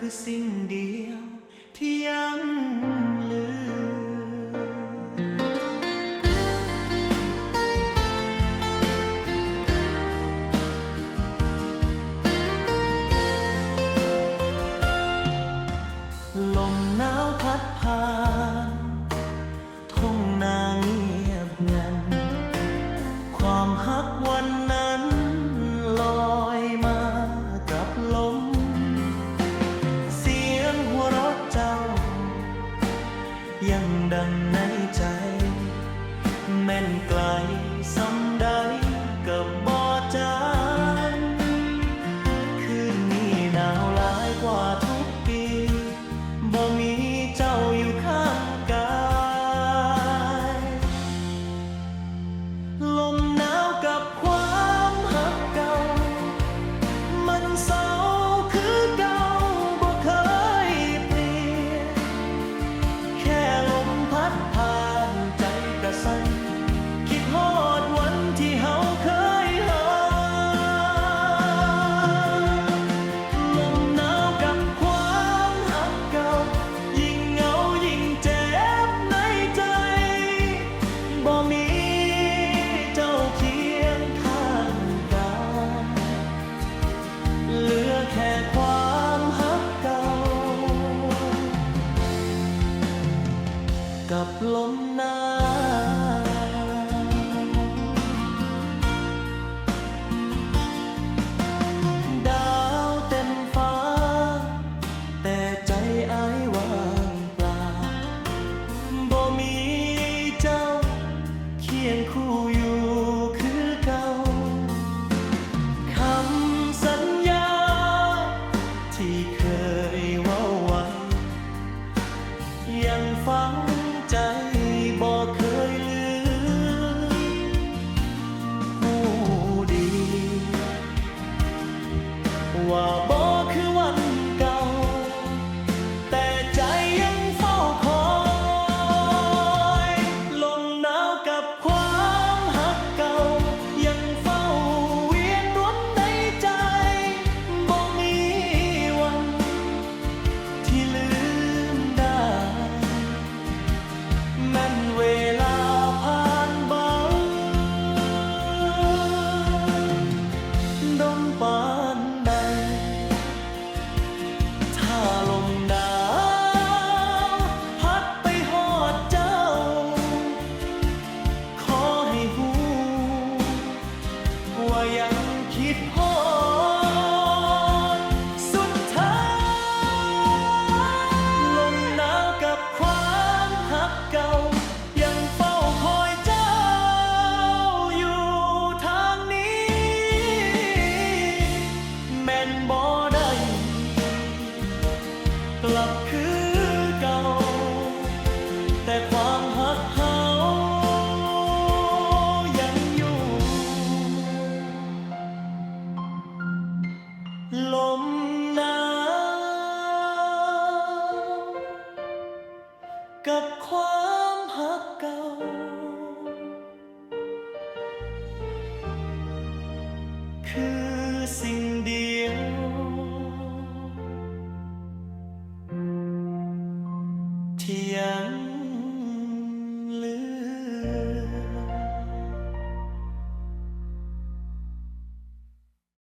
คือสิ่งเดียวที่ยังเหลือลมหนาวพัดผ่านทุ่งนาเงียบงันความฮักวันนั้นลอยมากับลมเสียงหัวเราะเจ้ายังดังในใจแม่นไกลส่ำใดกับบ่จางคืนนี้หนาวหลายกว่าทุกปีบ่มีเจ้าอยู่ข้างกายลมหนาวกับความหักเก่ามันเศร้าคือเก่าบ่เคยเปลี่ยนแค่ลมพัดผ่านใจกระสั่นคิดฮอดวันที่เฮาเคยหาลมหนาวกับความหักเก่ายิ่งเหงายิ่งเจ็บในใจบ่มีเจ้าเคียงข้างกายเหลือแค่ความหักเก่ากับลมหนาวดาวเต็มฟ้าแต่ใจอ้ายว่างเปล่าบ่มีเจ้าเคียงคู่อยู่คือเก่าคำสัญญาที่เคยเว้าไว้ยังฝังใจบ่เคยลืมผู้ดีว่าบ่คือวันเก่าแต่ใจยังเฝ้าคอยลมหนาวกับความหักเก่ายังเฝ้าเวียนวนในใจบ่มีวันที่ลืมได้แม้นเวลาผ่านไปดนปานใดถ้าลมหนาวพัดไปฮอดเจ้าขอให้ฮู้ว่ายังคิดฮอดสุดท้ายลมหนาวกับความหักเก่ายังเฝ้าคอยเจ้าอยู่ทางนี้แม่นบ่ได้กลับคือเก่าแต่ความหักเฮายังอยู่ลมหนาวกับความหักเก่าคือสิ่งเดียวที่ยัง